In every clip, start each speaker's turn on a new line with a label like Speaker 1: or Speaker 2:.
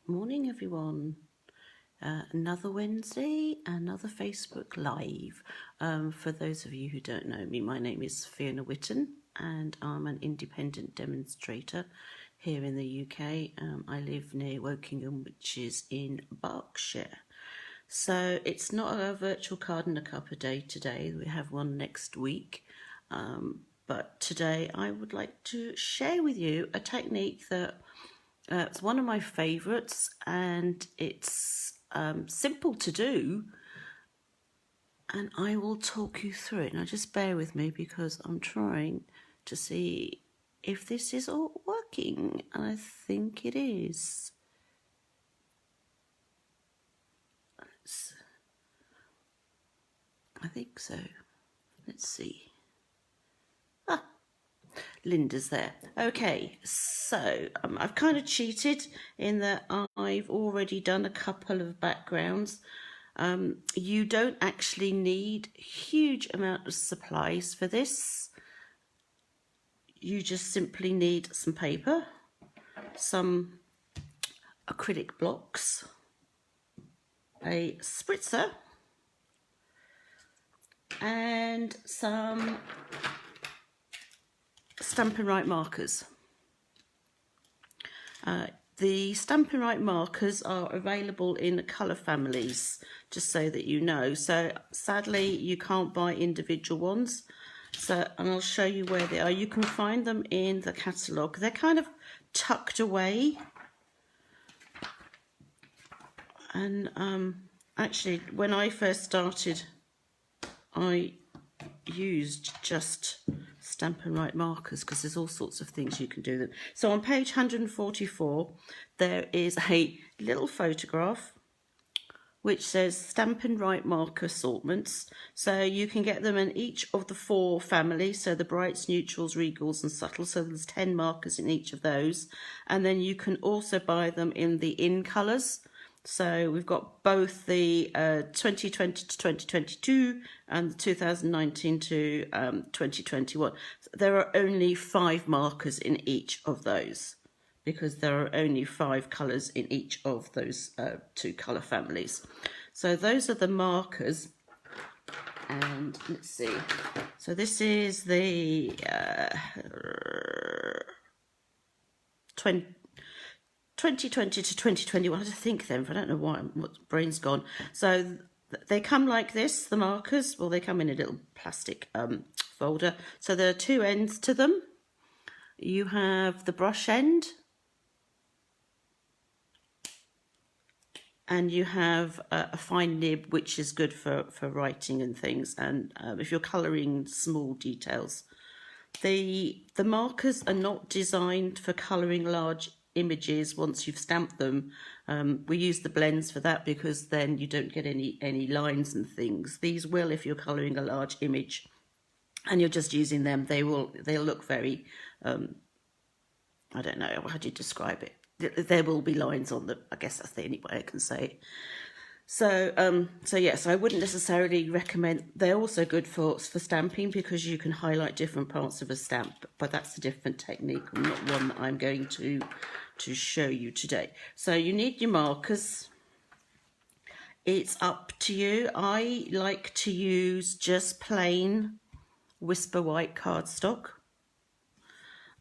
Speaker 1: Morning everyone. Another Wednesday, another Facebook Live. For those of you who don't know me, my name is Fiona Witten and I'm an independent demonstrator here in the UK. I live near Wokingham, which is in Berkshire. So it's not a virtual card and a cup a day today. We have one next week. But today I would like to share with you a technique that it's one of my favourites, and it's simple to do, and I will talk you through it. Now just bear with me because I'm trying to see if this is all working, and I think it is. I think so. Let's see. Linda's there. Okay, so I've kind of cheated in that I've already done a couple of backgrounds. You don't actually need a huge amount of supplies for this. You just simply need some paper, some acrylic blocks, a spritzer, and some Stampin' Right markers. The Stampin' Right markers are available in colour families, just so that you know. So sadly you can't buy individual ones, and I'll show you where they are. You can find them in the catalogue. They're kind of tucked away, and actually when I first started I used just Stampin' Right markers because there's all sorts of things you can do them. So on page 144 there is a little photograph which says Stampin' Right marker assortments. So you can get them in each of the 4 families, so the brights, neutrals, regals and subtles. So there's 10 markers in each of those, and then you can also buy them in the in colours. So we've got both the 2020 to 2022 and the 2019 to 2021. There are only 5 markers in each of those because there are only 5 colours in each of those 2 colour families. So those are the markers, and let's see. So this is the 2020 to 2021. I had to think then, I don't know why, my brain's gone. So they come like this, the markers. Well, they come in a little plastic folder. So there are 2 ends to them. You have the brush end, and you have a fine nib, which is good for writing and things, and if you're colouring small details. The markers are not designed for colouring large images once you've stamped them. We use the blends for that because then you don't get any lines and things. These will, if you're colouring a large image and you're just using them, they'll look very I don't know, how do you describe it? There will be lines on them. I guess that's the only way I can say it. So yes, I wouldn't necessarily recommend. They're also good for stamping because you can highlight different parts of a stamp, but that's a different technique, not one that I'm going to show you today. So you need your markers. It's up to you. I like to use just plain Whisper White cardstock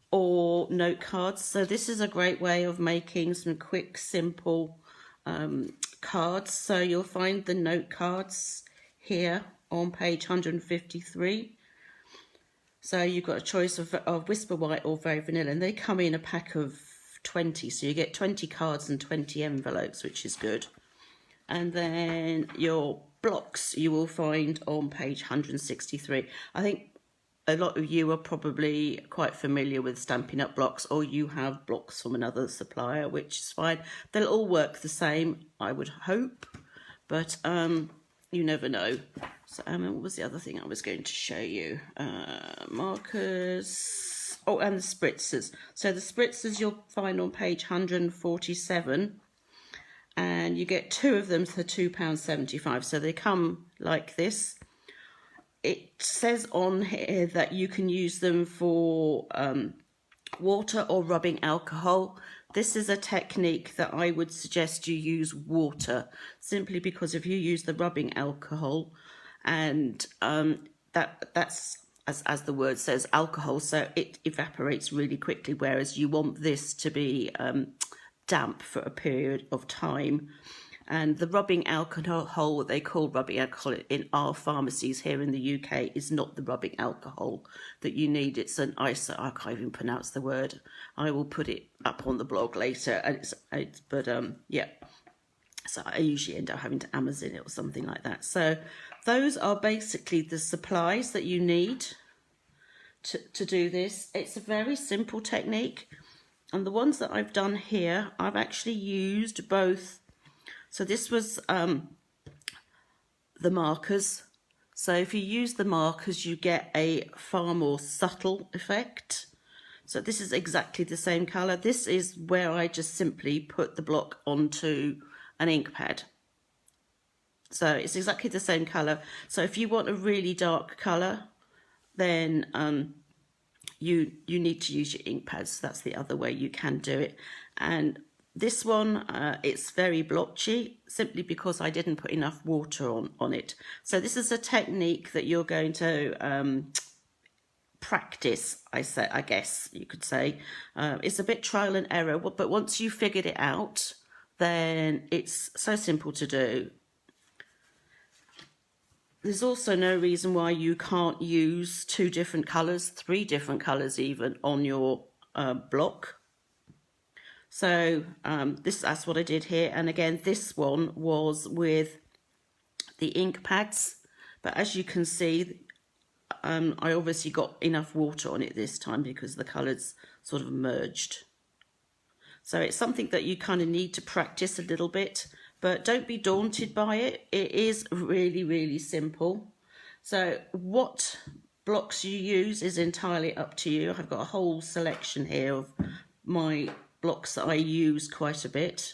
Speaker 1: or note cards. So this is a great way of making some quick, simple cards. So you'll find the note cards here on page 153. So you've got a choice of Whisper White or Very Vanilla, and they come in a pack of 20. So you get 20 cards and 20 envelopes, which is good. And then your blocks you will find on page 163. I think a lot of you are probably quite familiar with Stampin' Up! Blocks, or you have blocks from another supplier, which is fine. They'll all work the same, I would hope, but you never know. So what was the other thing I was going to show you? Markers. Oh, and the spritzers. So the spritzers you'll find on page 147, and you get 2 of them for £2.75. So they come like this. It says on here that you can use them for water or rubbing alcohol. this is a technique that I would suggest you use water, simply because if you use the rubbing alcohol, and that's as the word says, alcohol, so it evaporates really quickly, whereas you want this to be damp for a period of time. And the rubbing alcohol, what they call rubbing alcohol in our pharmacies here in the UK, is not the rubbing alcohol that you need. It's an iso, I can't even pronounce the word. I will put it up on the blog later. And yeah. So I usually end up having to Amazon it or something like that. So those are basically the supplies that you need to do this. It's a very simple technique. And the ones that I've done here, I've actually used both. So this was the markers. So if you use the markers, you get a far more subtle effect. So this is exactly the same colour. This is where I just simply put the block onto an ink pad. So it's exactly the same colour. So if you want a really dark colour, then you need to use your ink pads. That's the other way you can do it. And this one, it's very blotchy, simply because I didn't put enough water on it. So this is a technique that you're going to practice, I guess you could say. It's a bit trial and error, but once you've figured it out, then it's so simple to do. There's also no reason why you can't use 2 different colours, 3 different colours even, on your block. So that's what I did here. And again, this one was with the ink pads. But as you can see, I obviously got enough water on it this time because the colours sort of merged. So it's something that you kind of need to practice a little bit. But don't be daunted by it. It is really, really simple. So what blocks you use is entirely up to you. I've got a whole selection here of my blocks that I use quite a bit.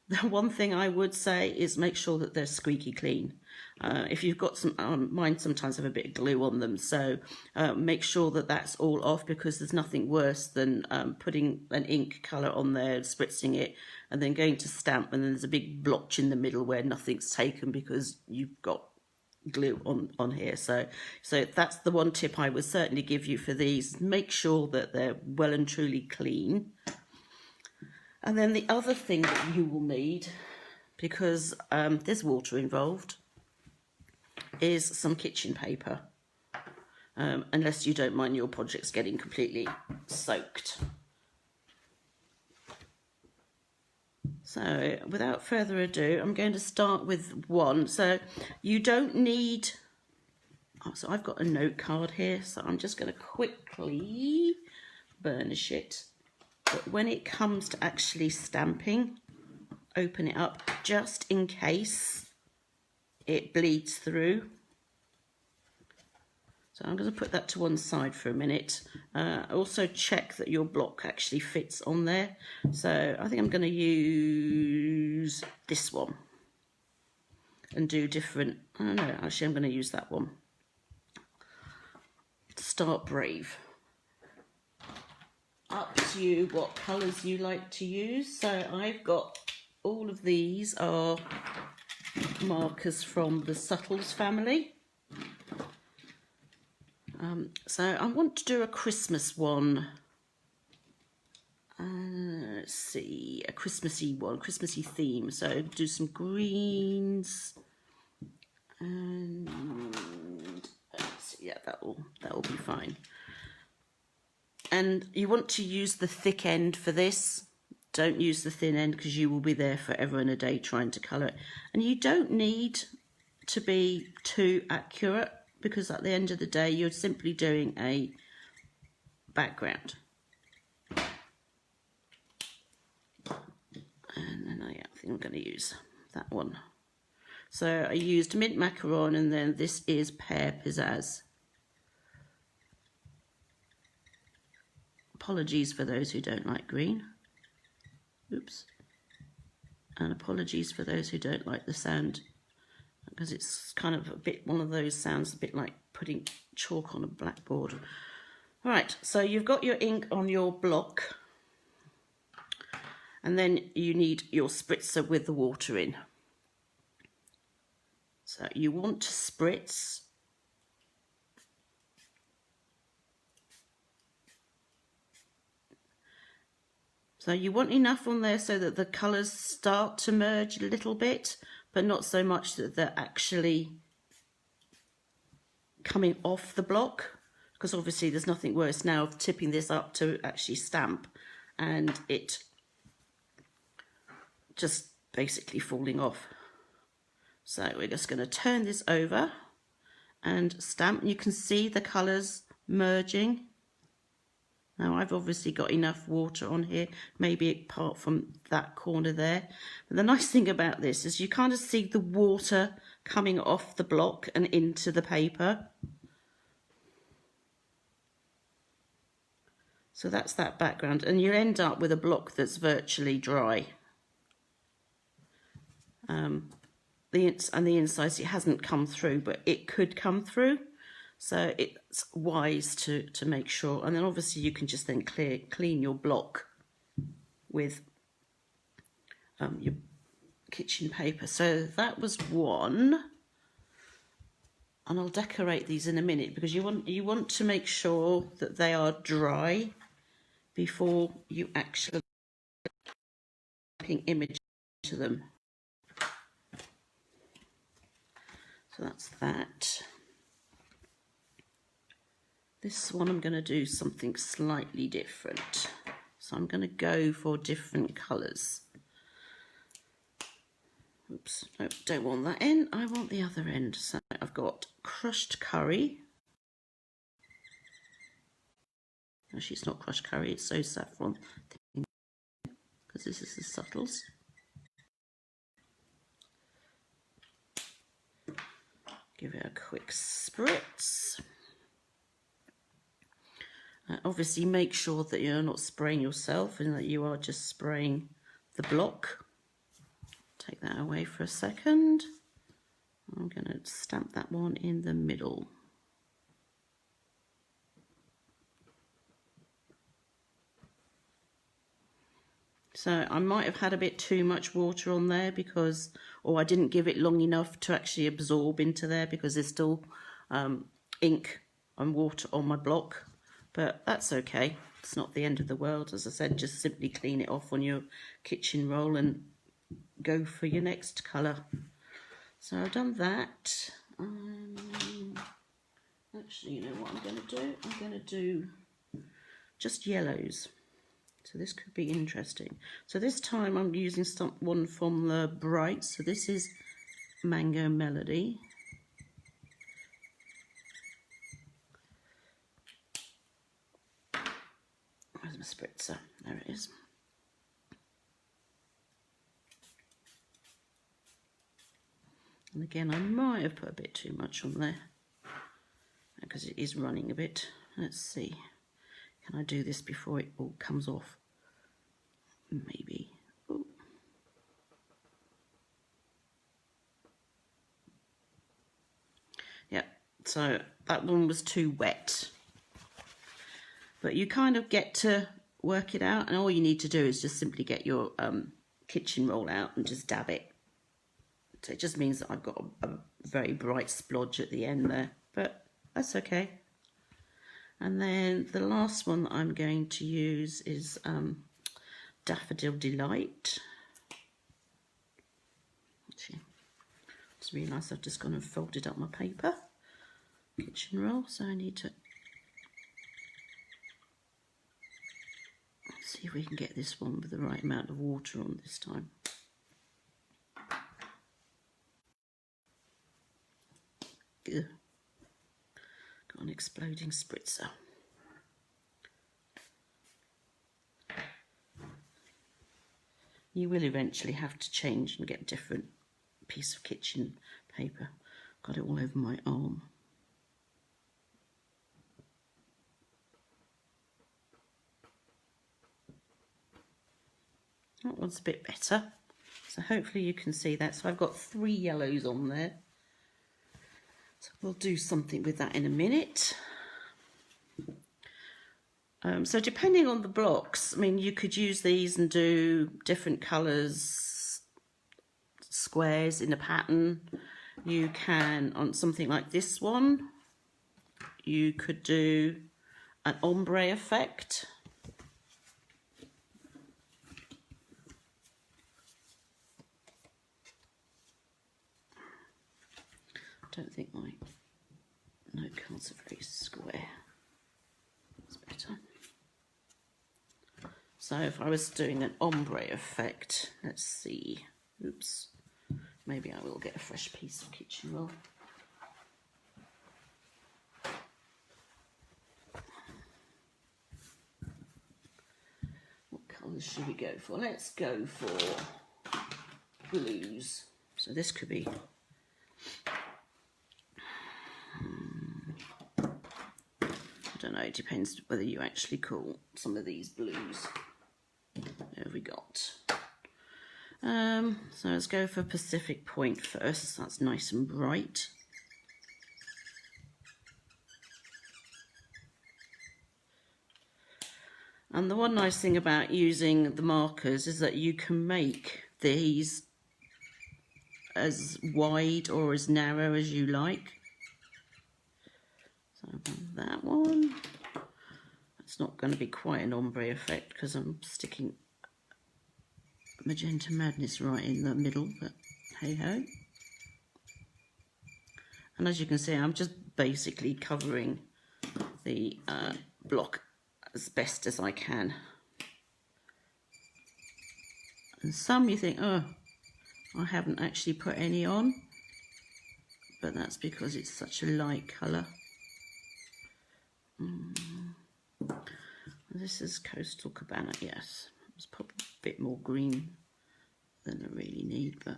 Speaker 1: The one thing I would say is make sure that they're squeaky clean. If you've got some, mine sometimes have a bit of glue on them, so make sure that that's all off, because there's nothing worse than putting an ink colour on there, spritzing it, and then going to stamp, and then there's a big blotch in the middle where nothing's taken because you've got glue on here. So that's the one tip I would certainly give you for these. Make sure that they're well and truly clean. And then the other thing that you will need, because there's water involved, is some kitchen paper, unless you don't mind your projects getting completely soaked. So without further ado, I'm going to start with one. So you don't need, so I've got a note card here, so I'm just going to quickly burnish it. But when it comes to actually stamping, open it up just in case it bleeds through. So I'm going to put that to one side for a minute. Also check that your block actually fits on there. So I think I'm going to use this one and do different, I don't know, actually I'm going to use that one. Start brave. Up to you what colours you like to use. So I've got, all of these are markers from the Subtles family. So I want to do a Christmas one. Let's see, a Christmassy one, Christmassy theme. So do some greens, and yeah, that will be fine. And you want to use the thick end for this. Don't use the thin end, because you will be there forever and a day trying to colour it. And you don't need to be too accurate, because at the end of the day, you're simply doing a background. And then I think I'm going to use that one. So I used mint macaron, and then this is pear pizzazz. Apologies for those who don't like green. Oops. And apologies for those who don't like the sound, because it's kind of a bit, one of those sounds a bit like putting chalk on a blackboard. Right, so you've got your ink on your block. And then you need your spritzer with the water in. So you want to spritz. So you want enough on there so that the colours start to merge a little bit, but not so much that they're actually coming off the block, because obviously there's nothing worse now of tipping this up to actually stamp and it just basically falling off. So we're just going to turn this over and stamp. You can see the colours merging. Now I've obviously got enough water on here, maybe apart from that corner there. But the nice thing about this is you kind of see the water coming off the block and into the paper. So that's that background, and you end up with a block that's virtually dry. The inside, it hasn't come through, but it could come through. So it's wise to make sure. And then obviously you can just then clean your block with your kitchen paper. So that was one. And I'll decorate these in a minute, because you want to make sure that they are dry before you actually image to them. So that's that. This one I'm going to do something slightly different. So I'm going to go for different colours. Oops, no, don't want that end, I want the other end. So I've got crushed curry. Actually, it's not crushed curry, it's so saffron, because this is the subtles. Give it a quick spritz. Obviously make sure that you're not spraying yourself and that you are just spraying the block. Take that away for a second. I'm going to stamp that one in the middle. So I might have had a bit too much water on there because, or I didn't give it long enough to actually absorb into there, because there's still ink and water on my block. But that's okay, it's not the end of the world. As I said, just simply clean it off on your kitchen roll and go for your next colour. So I've done that. Actually, you know what I'm going to do? I'm going to do just yellows. So this could be interesting. So this time I'm using one from the Bright. So this is Mango Melody. Where's my spritzer? There it is. And again, I might have put a bit too much on there because it is running a bit. Let's see. Can I do this before it all comes off? Maybe. Ooh. Yeah, so that one was too wet. But you kind of get to work it out, and all you need to do is just simply get your kitchen roll out and just dab it. So it just means that I've got a very bright splodge at the end there, but that's okay. And then the last one that I'm going to use is Daffodil Delight. Actually, just realised I've just gone and folded up my paper, kitchen roll, so I need to see if we can get this one with the right amount of water on this time. Ugh. Got an exploding spritzer. You will eventually have to change and get a different piece of kitchen paper. Got it all over my arm. That one's a bit better. So hopefully you can see that. So I've got 3 yellows on there. So we'll do something with that in a minute. So depending on the blocks, I mean, you could use these and do different colours, squares in a pattern. You can, on something like this one, you could do an ombre effect. I don't think my note cards are very square. That's better. So if I was doing an ombre effect, let's see. Oops. Maybe I will get a fresh piece of kitchen roll. What colours should we go for? Let's go for blues. So this could be I don't know, it depends whether you actually call some of these blues. There we got. So let's go for Pacific Point first. That's nice and bright. And the one nice thing about using the markers is that you can make these as wide or as narrow as you like. So that one, it's not going to be quite an ombre effect because I'm sticking Magenta Madness right in the middle, but hey ho. And as you can see, I'm just basically covering the block as best as I can. And some you think, oh, I haven't actually put any on, but that's because it's such a light colour. This is Coastal Cabana, yes. It's probably a bit more green than I really need, but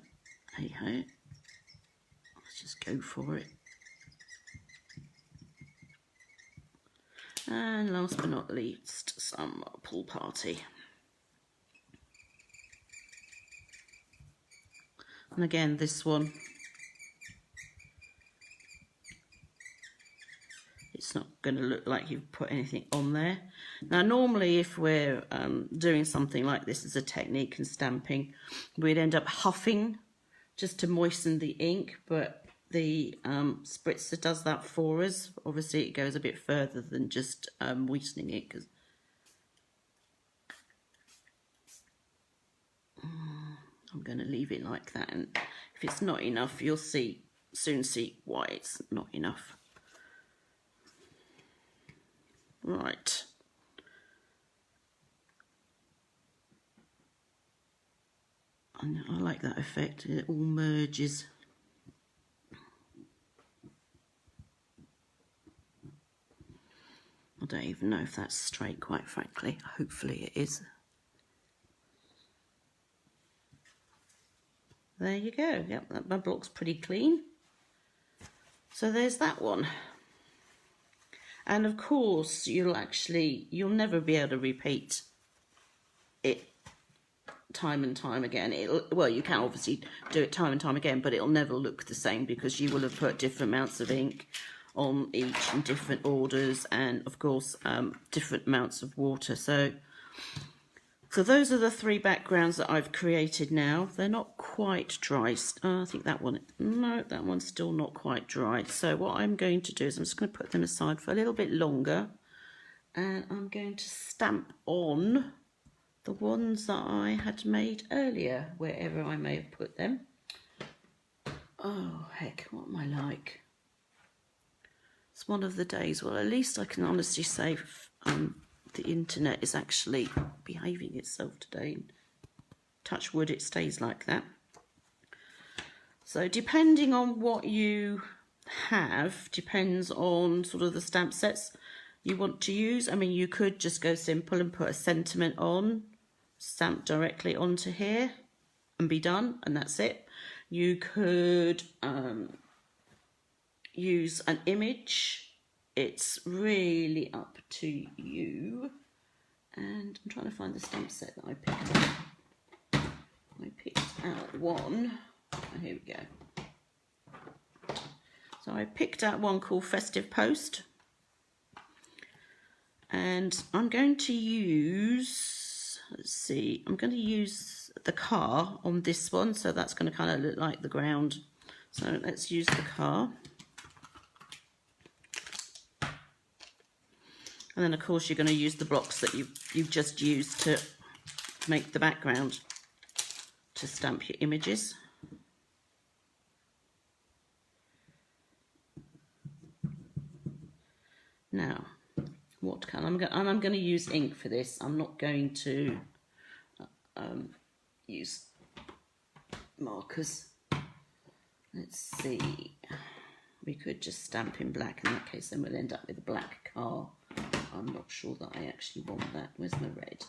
Speaker 1: hey ho. Let's just go for it. And last but not least, some Pool Party. And again, this one, it's not going to look like you've put anything on there. Now, normally if we're doing something like this as a technique in stamping, we'd end up huffing just to moisten the ink, but the spritzer does that for us. Obviously, it goes a bit further than just moistening it, because I'm going to leave it like that, and if it's not enough, you'll soon see why it's not enough. Right. And I like that effect, it all merges. I don't even know if that's straight, quite frankly. Hopefully it is. There you go. Yep, that my block's pretty clean. So there's that one. And of course, you'll never be able to repeat it time and time again. Well, you can obviously do it time and time again, but it'll never look the same because you will have put different amounts of ink on each in different orders, and of course different amounts of water. So those are the three backgrounds that I've created now. They're not quite dry. I think that one, no, that one's still not quite dry. So what I'm going to do is I'm just going to put them aside for a little bit longer, and I'm going to stamp on the ones that I had made earlier, wherever I may have put them. Oh heck, what am I like? It's one of the days. Well, at least I can honestly say the internet is actually behaving itself today. Touch wood, it stays like that. So depending on what you have, depends on sort of the stamp sets you want to use. I mean, you could just go simple and put a sentiment on, stamp directly onto here and be done, and that's it. You could use an image. It's really up to you. And I'm trying to find the stamp set that I picked out. I picked out one. Oh, here we go. So I picked out one called Festive Post. And I'm going to use, let's see, I'm going to use the car on this one, so that's going to kind of look like the ground. So let's use the car. And then of course you're going to use the blocks that you've just used to make the background to stamp your images. Now, what colour? I'm going to use ink for this. I'm not going to use markers. Let's see. We could just stamp in black. In that case, then we'll end up with a black car. I'm not sure that I actually want that. Where's my red?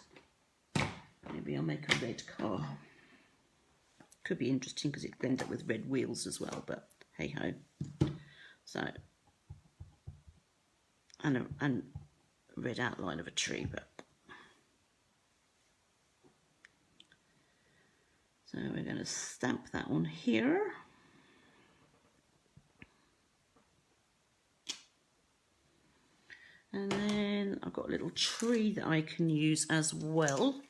Speaker 1: Maybe I'll make a red car. Could be interesting because it could end up with red wheels as well, but hey ho. So, and a red outline of a tree, but so we're going to stamp that on here. And then I've got a little tree that I can use as well.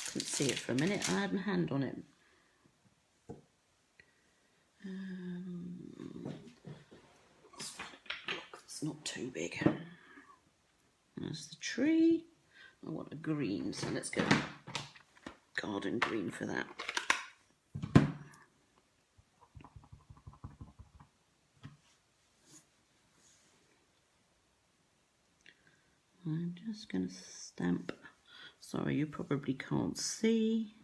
Speaker 1: Couldn't see it for a minute. I had my hand on it. It's not too big. There's the tree. I want a green, so let's go garden green for that. I'm just going to stamp. Sorry, you probably can't see.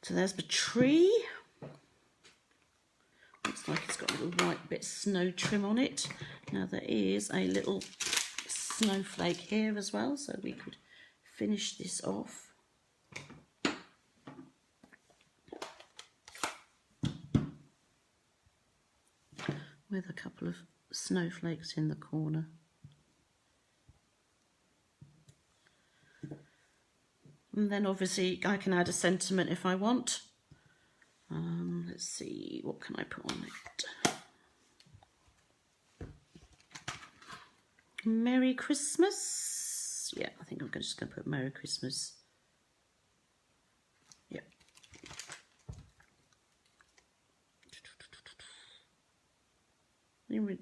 Speaker 1: So there's the tree. Looks like it's got a little white bit of snow trim on it. Now there is a little snowflake here as well, so we could finish this off. With a couple of snowflakes in the corner. And then obviously I can add a sentiment if I want. Let's see, what can I put on it? Merry Christmas. Yeah, I think I'm just going to put Merry Christmas. Yeah.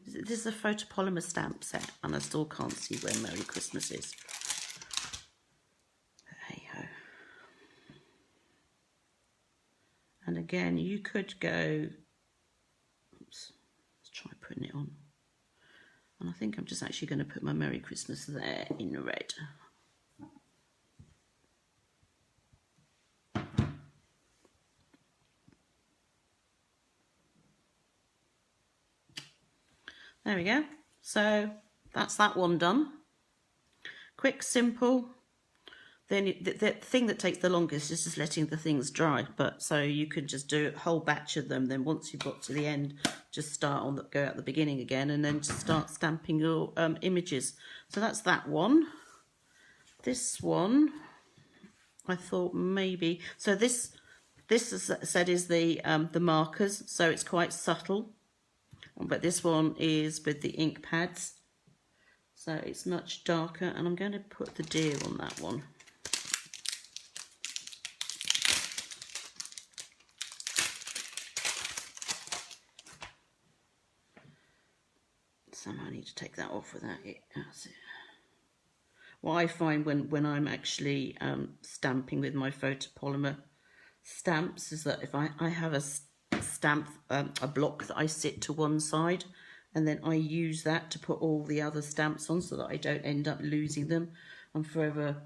Speaker 1: This is a photopolymer stamp set, and I still can't see where Merry Christmas is. But hey ho. And again, you could go, oops, let's try putting it on. And I think I'm just actually going to put my Merry Christmas there in red. There we go. So that's that one done. Quick, simple. Then the thing that takes the longest is just letting the things dry. But so you can just do a whole batch of them. Then once you've got to the end, just start on go at the beginning again, and then just start stamping your images. So that's that one. This one, I thought maybe. So this as I said is the markers. So it's quite subtle. But this one is with the ink pads, so it's much darker, and I'm going to put the deer on that one. Somehow I need to take that off without it. That's it. What I find when I'm actually stamping with my photopolymer stamps is that if I have a stamp, a block that I sit to one side, and then I use that to put all the other stamps on so that I don't end up losing them. I'm forever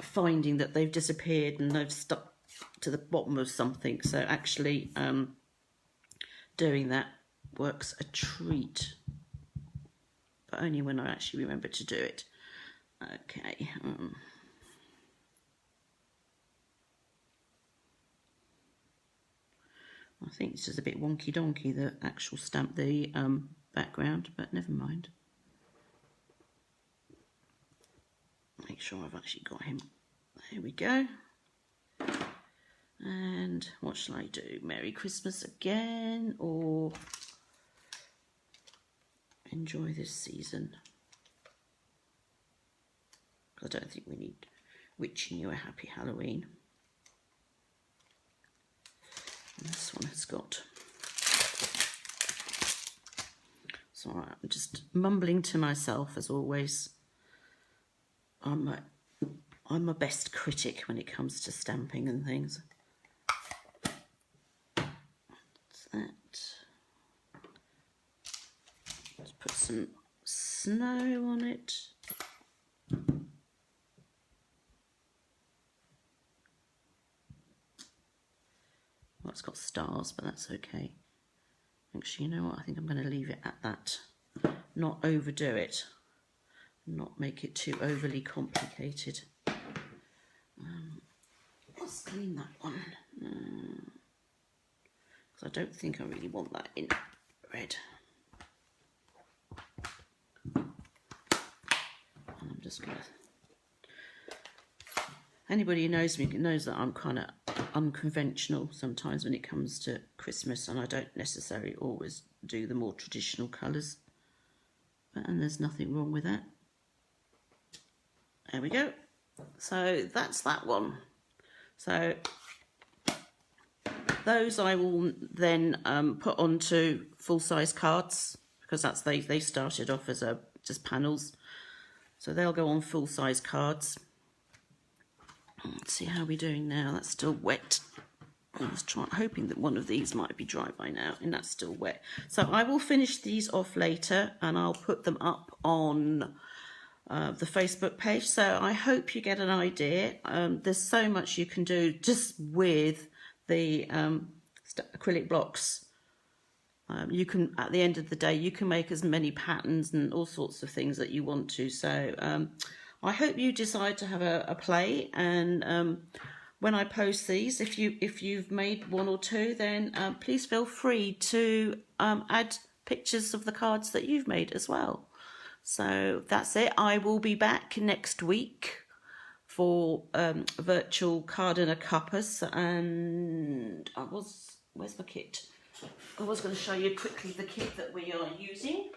Speaker 1: finding that they've disappeared and they've stuck to the bottom of something. So actually doing that works a treat, but only when I actually remember to do it. Okay. I think it's just a bit wonky donkey, the actual stamp, the background, but never mind. make sure I've actually got him. There we go. And what shall I do? Merry Christmas again, or enjoy this season? I don't think we need wishing you a happy Halloween. And this one has got... It's all right, I'm just mumbling to myself as always. I'm my best critic when it comes to stamping and things. What's that? Let's put some snow on it. Well, it's got stars, but that's okay. Actually, you know what? I think I'm going to leave it at that. Not overdo it. Not make it too overly complicated. Let's clean that one. Because I don't think I really want that in red. And I'm just going to... Anybody who knows me knows that I'm kind of unconventional sometimes when it comes to Christmas, and I don't necessarily always do the more traditional colours. And there's nothing wrong with that. There we go. So that's that one. So those I will then put onto full-size cards, because that's they started off as just panels. So they'll go on full-size cards. Let's see how we're doing now. That's still wet. I was hoping that one of these might be dry by now, and that's still wet. So I will finish these off later, and I'll put them up on the Facebook page. So I hope you get an idea. There's so much you can do just with the acrylic blocks. You can, at the end of the day, you can make as many patterns and all sorts of things that you want to. So I hope you decide to have a play, and when I post these, if you've made one or two, then please feel free to add pictures of the cards that you've made as well. So that's it. I will be back next week for virtual card and a cuppas, and where's my kit? I was going to show you quickly the kit that we are using.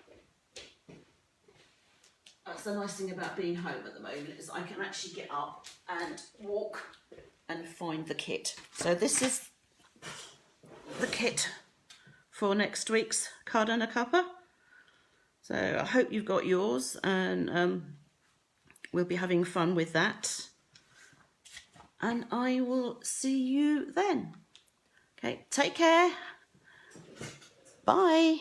Speaker 1: That's the nice thing about being home at the moment, is I can actually get up and walk and find the kit. So this is the kit for next week's card and a cuppa. So I hope you've got yours, and we'll be having fun with that. And I will see you then. Okay, take care. Bye.